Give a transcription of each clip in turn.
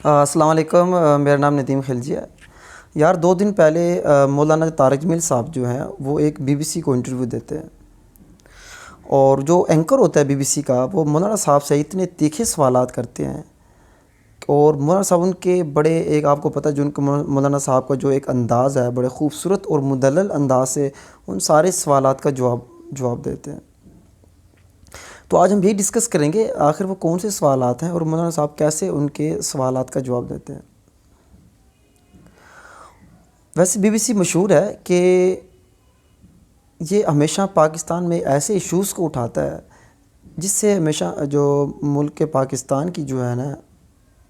السلام علیکم، میرا نام ندیم خلجی ہے یار۔ 2 دن پہلے مولانا طارق جمیل صاحب جو ہیں وہ ایک بی بی سی کو انٹرویو دیتے ہیں، اور جو اینکر ہوتا ہے بی بی سی کا وہ مولانا صاحب سے اتنے تیکھے سوالات کرتے ہیں، اور مولانا صاحب ان کے بڑے ایک آپ کو پتہ جو ان کا مولانا صاحب کا جو ایک انداز ہے بڑے خوبصورت اور مدلل انداز سے ان سارے سوالات کا جواب دیتے ہیں۔ تو آج ہم یہی ڈسکس کریں گے آخر وہ کون سے سوالات ہیں اور مولانا صاحب کیسے ان کے سوالات کا جواب دیتے ہیں۔ ویسے بی بی سی مشہور ہے کہ یہ ہمیشہ پاکستان میں ایسے ایشوز کو اٹھاتا ہے جس سے ہمیشہ جو ملک کے پاکستان کی جو ہے نا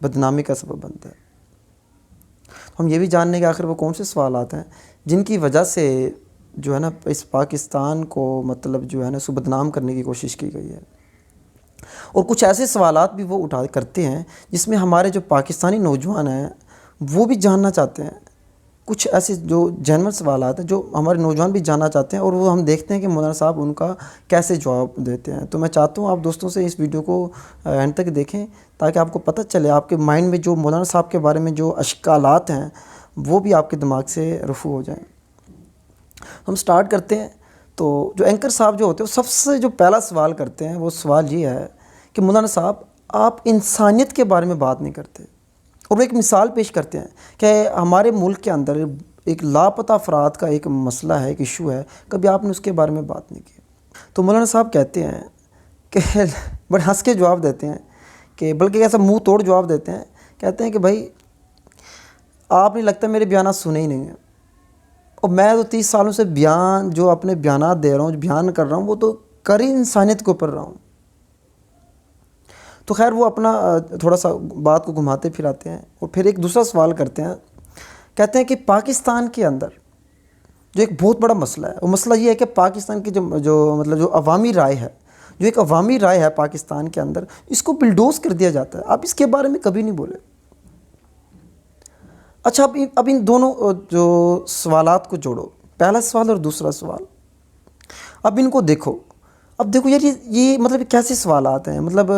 بدنامی کا سبب بنتا ہے۔ ہم یہ بھی جاننے کہ آخر وہ کون سے سوالات ہیں جن کی وجہ سے جو ہے نا اس پاکستان کو مطلب جو ہے نا سو بدنام کرنے کی کوشش کی گئی ہے، اور کچھ ایسے سوالات بھی وہ کرتے ہیں جس میں ہمارے جو پاکستانی نوجوان ہیں وہ بھی جاننا چاہتے ہیں۔ کچھ ایسے جو جینوئن سوالات ہیں جو ہمارے نوجوان بھی جاننا چاہتے ہیں، اور وہ ہم دیکھتے ہیں کہ مولانا صاحب ان کا کیسے جواب دیتے ہیں۔ تو میں چاہتا ہوں آپ دوستوں سے اس ویڈیو کو اینڈ تک دیکھیں تاکہ آپ کو پتہ چلے آپ کے مائنڈ میں جو مولانا صاحب کے بارے میں جو اشکالات ہیں وہ بھی آپ کے دماغ سے رفع ہو جائیں۔ ہم سٹارٹ کرتے ہیں۔ تو جو اینکر صاحب جو ہوتے ہیں وہ سب سے جو پہلا سوال کرتے ہیں وہ سوال یہ ہے کہ مولانا صاحب آپ انسانیت کے بارے میں بات نہیں کرتے، اور وہ ایک مثال پیش کرتے ہیں کہ ہمارے ملک کے اندر ایک لاپتہ افراد کا ایک مسئلہ ہے، ایک ایشو ہے، کبھی آپ نے اس کے بارے میں بات نہیں کی۔ تو مولانا صاحب کہتے ہیں کہ بڑے ہنس کے جواب دیتے ہیں، کہ بلکہ ایسا منہ توڑ جواب دیتے ہیں، کہتے ہیں کہ بھائی آپ نہیں لگتا میرے بیانات سنے ہی نہیں ہیں، اور میں تو 30 سالوں سے جو اپنے بیانات دے رہا ہوں، جو بیان کر رہا ہوں وہ تو کر ہی انسانیت کے اوپر رہا ہوں۔ تو خیر وہ اپنا تھوڑا سا بات کو گھماتے پھراتے ہیں، اور پھر ایک دوسرا سوال کرتے ہیں، کہتے ہیں کہ پاکستان کے اندر جو ایک بہت بڑا مسئلہ ہے وہ مسئلہ یہ ہے کہ پاکستان کی جو عوامی رائے ہے، جو ایک عوامی رائے ہے پاکستان کے اندر، اس کو بلڈوز کر دیا جاتا ہے۔ آپ اس کے بارے میں کبھی نہیں بولے۔ اچھا اب ان دونوں جو سوالات کو جوڑو، پہلا سوال اور دوسرا سوال، اب ان کو دیکھو۔ اب دیکھو یار یہ مطلب کیسے سوالات ہیں، مطلب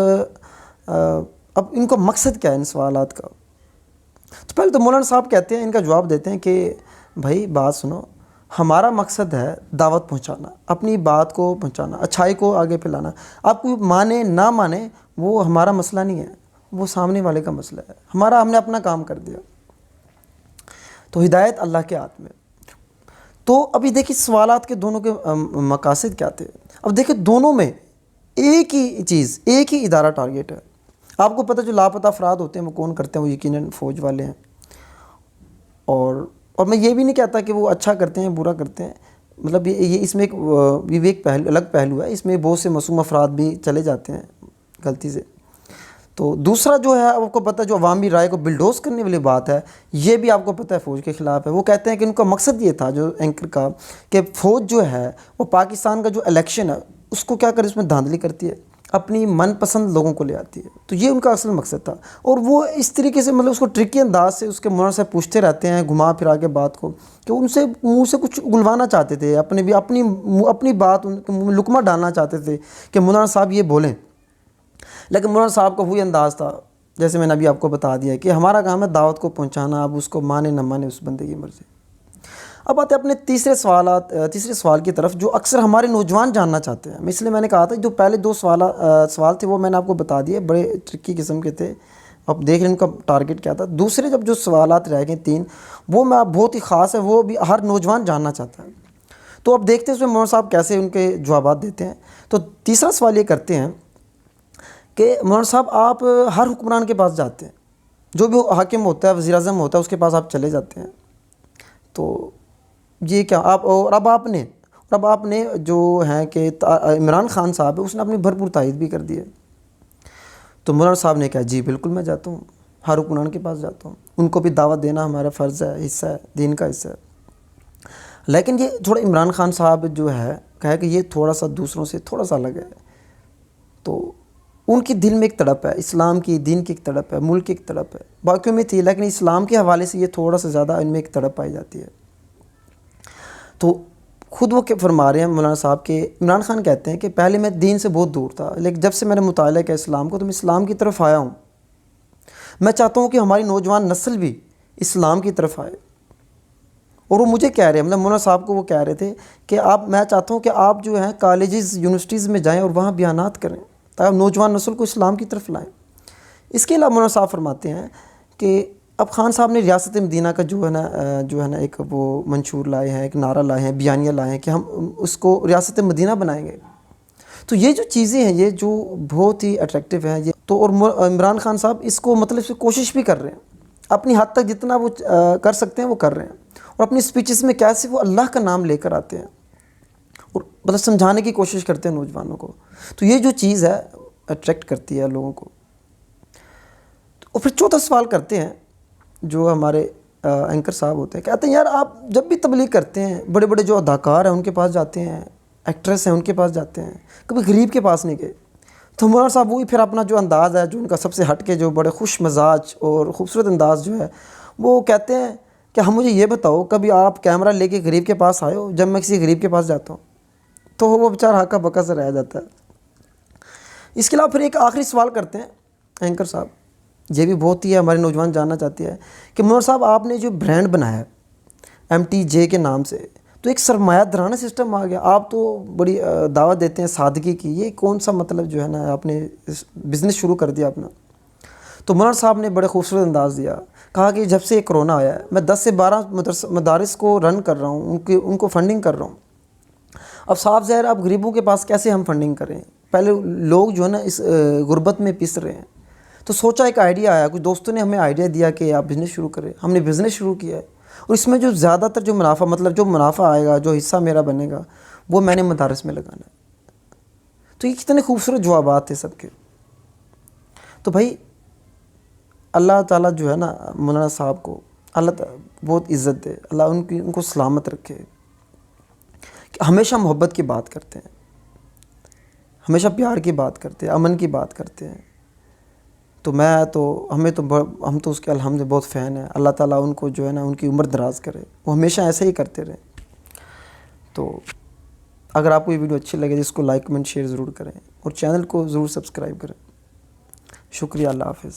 اب ان کا مقصد کیا ہے ان سوالات کا۔ تو پہلے تو مولانا صاحب کہتے ہیں، ان کا جواب دیتے ہیں کہ بھائی بات سنو، ہمارا مقصد ہے دعوت پہنچانا، اپنی بات کو پہنچانا، اچھائی کو آگے پھیلانا۔ آپ کو مانے نہ مانے وہ ہمارا مسئلہ نہیں ہے، وہ سامنے والے کا مسئلہ ہے۔ ہم نے اپنا کام کر دیا، تو ہدایت اللہ کے ہاتھ میں۔ تو ابھی دیکھیں سوالات کے دونوں کے مقاصد کیا تھے۔ اب دیکھیں دونوں میں ایک ہی چیز، ایک ہی ادارہ ٹارگیٹ ہے۔ آپ کو پتہ جو لاپتہ افراد ہوتے ہیں وہ کون کرتے ہیں، وہ یقیناً فوج والے ہیں۔ اور میں یہ بھی نہیں کہتا کہ وہ اچھا کرتے ہیں برا کرتے ہیں، مطلب یہ اس میں ایک الگ پہلو ہے، اس میں بہت سے معصوم افراد بھی چلے جاتے ہیں غلطی سے۔ تو دوسرا جو ہے آپ کو پتہ جو عوامی رائے کو بلڈوز کرنے والی بات ہے، یہ بھی آپ کو پتہ ہے فوج کے خلاف ہے۔ وہ کہتے ہیں کہ ان کا مقصد یہ تھا جو اینکر کا، کہ فوج جو ہے وہ پاکستان کا جو الیکشن ہے اس کو کیا اس میں دھاندلی کرتی ہے، اپنی من پسند لوگوں کو لے آتی ہے۔ تو یہ ان کا اصل مقصد تھا، اور وہ اس طریقے سے مطلب اس کو ٹرکی انداز سے اس کے مولانا صاحب پوچھتے رہتے ہیں گھما پھرا کے بات کو، کہ ان سے منہ سے کچھ گلوانا چاہتے تھے، اپنی بات ان کے منہ میں لقمہ ڈالنا چاہتے تھے کہ مولانا صاحب یہ بولیں۔ لیکن مولانا صاحب کا وہی انداز تھا جیسے میں نے ابھی آپ کو بتا دیا کہ ہمارا کام ہے دعوت کو پہنچانا، اب اس کو مانے نہ مانے اس بندے کی مرضی۔ اب آتے ہیں اپنے تیسرے سوال کی طرف جو اکثر ہمارے نوجوان جاننا چاہتے ہیں۔ اس لیے میں نے کہا تھا جو پہلے 2 سوال تھے وہ میں نے آپ کو بتا دیے، بڑے ٹرکی قسم کے تھے، اب دیکھ لیں ان کا ٹارگٹ کیا تھا۔ دوسرے جو سوالات رہ گئے 3، وہ میں بہت ہی خاص ہے، وہ بھی ہر نوجوان جاننا چاہتا ہے۔ تو اب دیکھتے ہیں اس میں مولانا صاحب کیسے ان کے جوابات دیتے ہیں۔ تو تیسرا سوال یہ کرتے ہیں کہ مولانا صاحب آپ ہر حکمران کے پاس جاتے ہیں، جو بھی حاکم ہوتا ہے، وزیر اعظم ہوتا ہے، اس کے پاس آپ چلے جاتے ہیں، تو یہ کیا اب آپ نے جو ہیں کہ عمران خان صاحب ہے اس نے اپنی بھرپور تائید بھی کر دی ہے۔ تو مولانا صاحب نے کہا جی بالکل میں جاتا ہوں، ہر حکمران کے پاس جاتا ہوں، ان کو بھی دعوت دینا ہمارا فرض ہے، حصہ ہے، دین کا حصہ ہے۔ لیکن یہ تھوڑا عمران خان صاحب جو ہے کہا کہ یہ تھوڑا سا دوسروں سے تھوڑا سا الگ ہے، تو ان کی دل میں ایک تڑپ ہے، اسلام کی، دین کی ایک تڑپ ہے، ملک کی ایک تڑپ ہے، باقیوں میں تھی لیکن اسلام کے حوالے سے یہ تھوڑا سا زیادہ ان میں ایک تڑپ پائی جاتی ہے۔ تو خود وہ فرما رہے ہیں مولانا صاحب کہ عمران خان کہتے ہیں کہ پہلے میں دین سے بہت دور تھا، لیکن جب سے میں نے مطالعہ کیا اسلام کو تو میں اسلام کی طرف آیا ہوں۔ میں چاہتا ہوں کہ ہماری نوجوان نسل بھی اسلام کی طرف آئے. اور وہ مجھے کہہ رہے ہیں، مطلب مولانا صاحب کو وہ کہہ رہے تھے کہ میں چاہتا ہوں کہ آپ جو ہیں کالجز یونیورسٹیز میں جائیں اور وہاں بیانات کریں تاکہ نوجوان نسل کو اسلام کی طرف لائیں. اس کے علاوہ مولانا صاحب فرماتے ہیں کہ اب خان صاحب نے ریاست مدینہ کا جو ہے نا ایک وہ منشور لائے ہیں، ایک نعرہ لائے ہیں، بیانیہ لائے ہیں کہ ہم اس کو ریاست مدینہ بنائیں گے. تو یہ جو چیزیں ہیں یہ جو بہت ہی اٹریکٹیو ہیں یہ تو. اور عمران خان صاحب اس کو مطلب سے کوشش بھی کر رہے ہیں، اپنی حد تک جتنا وہ کر سکتے ہیں وہ کر رہے ہیں. اور اپنی اسپیچز میں کیسے وہ اللہ کا نام لے کر آتے ہیں اور مطلب سمجھانے کی کوشش کرتے ہیں نوجوانوں کو. تو یہ جو چیز ہے اٹریکٹ کرتی ہے لوگوں کو. اور پھر چوتھا سوال کرتے ہیں جو ہمارے اینکر صاحب ہوتے ہیں، کہتے ہیں یار آپ جب بھی تبلیغ کرتے ہیں بڑے بڑے جو اداکار ہیں ان کے پاس جاتے ہیں، ایکٹریس ہیں ان کے پاس جاتے ہیں، کبھی غریب کے پاس نہیں گئے. تو مولانا صاحب وہی پھر اپنا جو انداز ہے جو ان کا سب سے ہٹ کے جو بڑے خوش مزاج اور خوبصورت انداز جو ہے وہ کہتے ہیں کہ ہم مجھے یہ بتاؤ کبھی آپ کیمرہ لے کے غریب کے پاس آئے ہو؟ جب میں کسی غریب کے پاس جاتا ہوں تو وہ بیچارہ ہکا بکا سے رہ جاتا ہے. اس کے علاوہ پھر ایک آخری سوال کرتے ہیں اینکر صاحب، یہ بھی بہت ہی ہے ہمارے نوجوان جاننا چاہتے ہیں کہ مولانا صاحب آپ نے جو برانڈ بنایا ہے MTJ کے نام سے، تو ایک سرمایہ دارانہ سسٹم آ گیا، آپ تو بڑی دعوت دیتے ہیں سادگی کی، یہ کون سا مطلب جو ہے نا آپ نے بزنس شروع کر دیا اپنا؟ تو مولانا صاحب نے بڑے خوبصورت انداز دیا، کہا کہ جب سے یہ کرونا آیا ہے میں 10 سے 12 مدارس کو رن کر رہا ہوں، ان کو فنڈنگ کر رہا ہوں. اب صاحب ظاہر اب غریبوں کے پاس کیسے ہم فنڈنگ کریں؟ پہلے لوگ جو ہے نا اس غربت میں پس رہے ہیں. تو سوچا ایک آئیڈیا آیا، کچھ دوستوں نے ہمیں آئیڈیا دیا کہ آپ بزنس شروع کریں. ہم نے بزنس شروع کیا ہے اور اس میں جو زیادہ تر جو منافع مطلب جو منافع آئے گا، جو حصہ میرا بنے گا وہ میں نے مدارس میں لگانا ہے. تو یہ کتنے خوبصورت جوابات تھے سب کے. تو بھائی اللہ تعالیٰ جو ہے نا مولانا صاحب کو اللہ تعالیٰ بہت عزت دے، اللہ ان کو سلامت رکھے کہ ہمیشہ محبت کی بات کرتے ہیں، ہمیشہ پیار کی بات کرتے ہیں، امن کی بات کرتے ہیں. تو ہم تو اس کے الحمد بہت فین ہیں. اللہ تعالیٰ ان کو جو ہے نا ان کی عمر دراز کرے، وہ ہمیشہ ایسے ہی کرتے رہیں. تو اگر آپ کو یہ ویڈیو اچھی لگے تو اس کو لائک کمنٹ شیئر ضرور کریں اور چینل کو ضرور سبسکرائب کریں. شکریہ. اللہ حافظ.